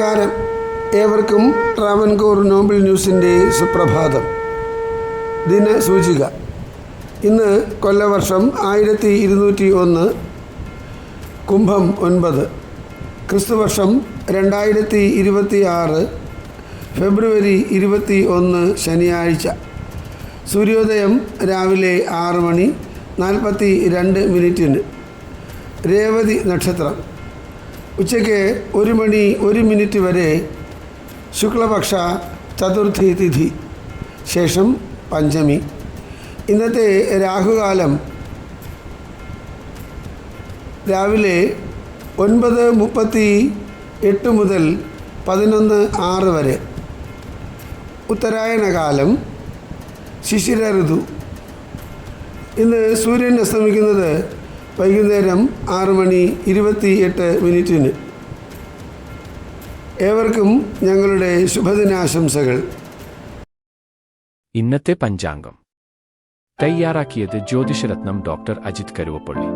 നമസ്കാരം. ഏവർക്കും ട്രാവൻകൂർ നോബിൾ ന്യൂസിൻ്റെ സുപ്രഭാതം. ദിനസൂചിക. ഇന്ന് കൊല്ലവർഷം 1201, കുംഭം 9, ക്രിസ്തുവർഷം 2026, ഫെബ്രുവരി 21, ശനിയാഴ്ച. സൂര്യോദയം രാവിലെ 6:42. രേവതി നക്ഷത്രം. ഉച്ചയ്ക്ക് 1:01 വരെ ശുക്ലപക്ഷ ചതുർത്ഥി തിഥി, ശേഷം പഞ്ചമി. ഇന്നത്തെ രാഹുകാലം രാവിലെ 9:38 മുതൽ 11:06 വരെ. ഉത്തരായണകാലം, ശിശിര ഋതു. ഇന്ന് സൂര്യൻ അസ്തമിക്കുന്നത് വൈകുന്നേരം 6:28. ഏവർക്കും ഞങ്ങളുടെ ശുഭദിനാശംസകൾ. ഇന്നത്തെ പഞ്ചാംഗം തയ്യാറാക്കിയത് ജ്യോതിഷരത്നം ഡോക്ടർ അജിത് കരുവപ്പള്ളി.